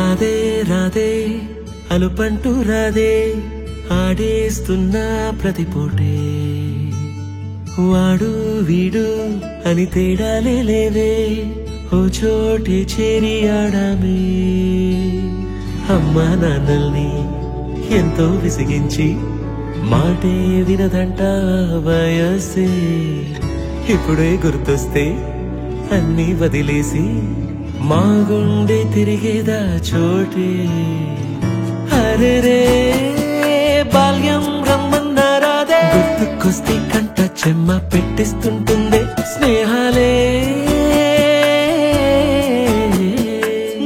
రాధే రాధే అలుపంటూ రాధే ఆడేస్తున్నా ప్రతిపోటే వాడు వీడు అని తేడాలే లేవే ఓ చోటే చేరి ఆడామే అమ్మా నాన్నల్ని ఎంతో విసిగించి మాటే వినదంట వయసే ఇప్పుడే గుర్తొస్తే అన్నీ వదిలేసి మా గుండె తిరిగేదా చోటే అరే రే బాల్యం రమ్మన్నారాదే గుర్తుకొస్తే కంట చెమ్మ పెట్టిస్తుంటుందే స్నేహాలే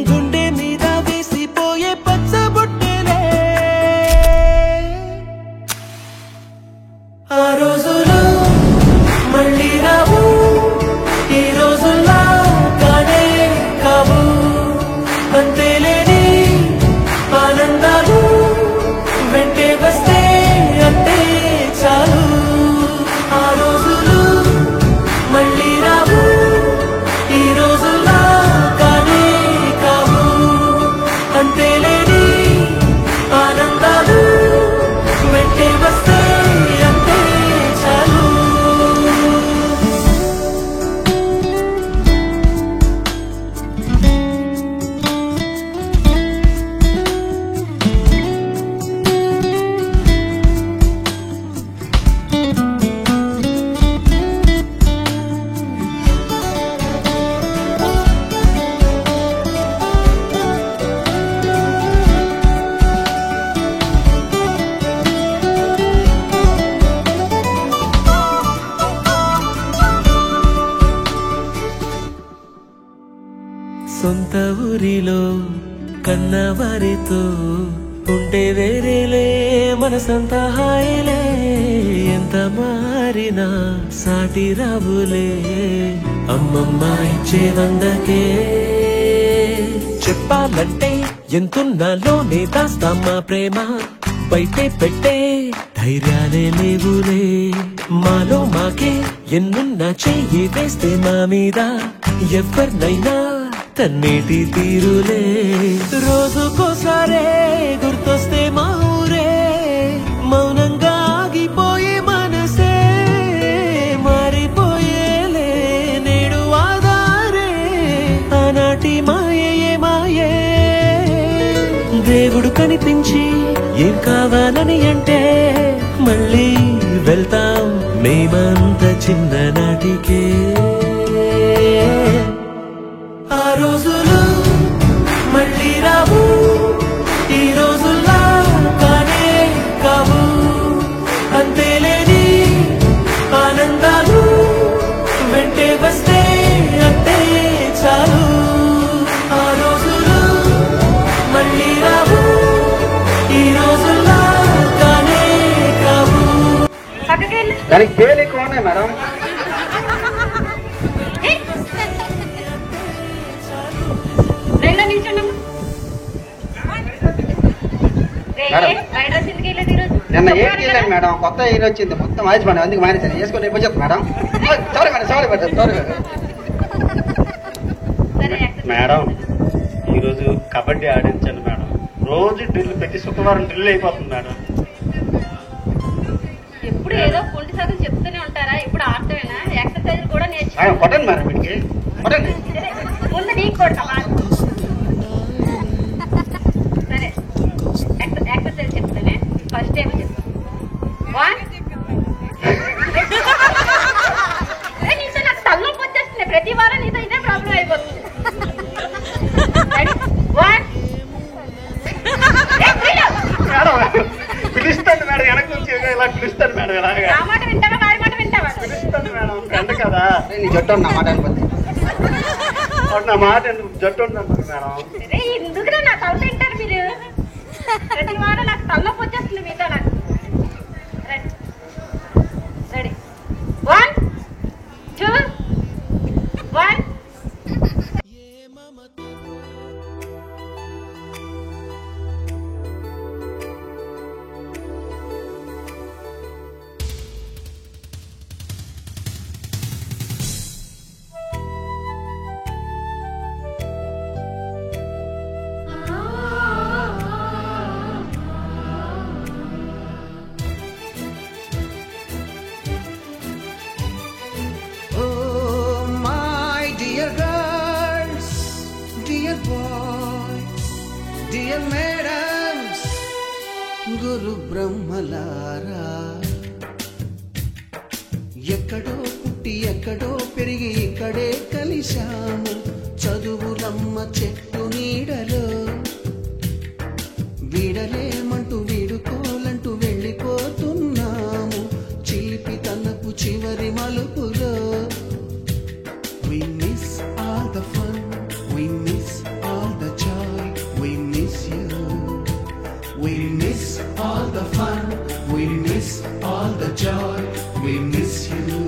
గుండె మీద వేసిపోయే పచ్చబొట్టెలే ఆ రోజులు మళ్ళీ రావు ఈ రోజుల్లా కానే కావు అంతేలేని ఆనందాలు వెంటే వస్తే అంతే చాలు ఆ రోజులు మళ్ళీ రావు ఈ రోజుల్లా కానే కావు అంతేలేని ఆనందాలు వెంటే వస్తే అంతే చాలు సొంత ఊరిలో కన్నవారితో ఉంటే వేరేలే మనసంతా హాయిలే ఎంత మారినా సాటి రావులే అమ్మమ్మ ఇచ్చే వందకే చెప్పాలంటే ఎంతున్నాలోనే దాస్తామా ప్రేమ బయటే పెట్టే ధైర్యాలే లేవులే మాలో మాకే ఎన్నున్నా చెయ్యి వేస్తే మా మీద ఎవరినైనా తన్నేటి తీరులే రోజుకోసారే గుర్తొస్తే మా ఊరే మౌనంగా ఆగిపోయే మనసే మారిపోయేలే నేడు ఆధారే ఆనాటి మాయే మాయే దేవుడు కనిపించి ఏం కావాలని అంటే మళ్ళీ వెళ్తాం మేమంత చిన్ననాటికే ఆ రోజులు మళ్ళీ రావు ఈ రోజుల్లా కానే కావు అంతేలేని ఆనందాలు వెంటే వస్తే అంతే చాలు ఆ రోజులు మళ్ళీ రావు ఈ రోజుల్లా కానే కావు దానికి పేరు ఎక్కువ ఉన్నాయి మేడం నిన్న ఏం చేయలేదు మేడం కొత్త హీరో వచ్చింది మొత్తం వాయిస్ మేడం అందుకు మానేసాను వేసుకొని రేపు వచ్చేది madam sorry madam sorry madam sorry madam ఈరోజు కబడ్డీ ఆడించాను మేడం రోజు డ్రిల్ ప్రతి శుక్రవారం డ్రిల్ అయిపోతుంది మేడం ఎప్పుడు ఏదో కుంటి చదువు చెప్తూనే ఉంటారా ఇప్పుడు ఆడటమేనా ఎక్సర్సైజ్ కూడా నేర్చుకో కొట్టండి మేడం వీటికి కొట్టండి ముందు నీకు కొట్టాలా సరే ఎక్సర్సైజ్ చెప్తానే ఫస్ట్ టైం చెప్తాను నీతో నాకు తలనొప్పి వచ్చేస్తుంది ప్రతి వారం నీతో ఇదే ప్రాబ్లం అయిపోతుంది పిలుస్తాను మేడం వెనక నుంచి ఇలా పిలుస్తాను మేడం ఇలాగా నా మాట వింటావా వారి మాట వింటావా పిలుస్తాను మేడం ఫ్రెండ్ కదా నీ జట్టు నా మాట అనుకుంది నా మాట జట్టు ఉన్నాను మేడం ఎందుకురా నా తల తింటారు మీరు ప్రతి వారం నాకు తలనొప్పి వచ్చేస్తుంది మీతో నాకు రెడీ 1 2 1 ఆ గురు బ్రహ్మలారా, ఎక్కడో పుట్టి ఎక్కడో పెరిగి ఇక్కడే కలిశాము చదువులమ్మ చెట్టు నీడలో. వీడలేమంటూ వీడుకోలంటూ వెళ్ళిపోతున్నాము చిలిపి తనపు చివరి మలుపులో. We miss all the fun, we miss all the joy, we miss you. We miss all the fun, we miss all the joy, we miss you.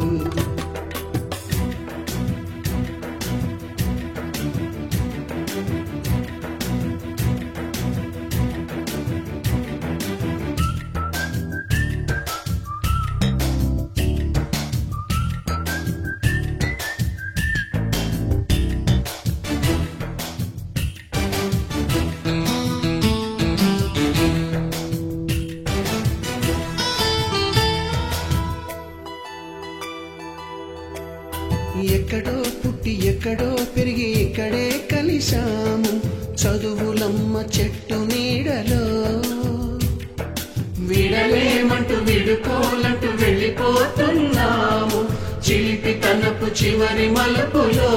ఎక్కడో పుట్టి ఎక్కడో పెరిగి ఇక్కడే కలిశాము చదువులమ్మ చెట్టు నీడలో. వీడలేమంటూ వీడుకోలంటూ వెళ్ళిపోతున్నాము చిలిపి తనపు చివరి మలుపులో.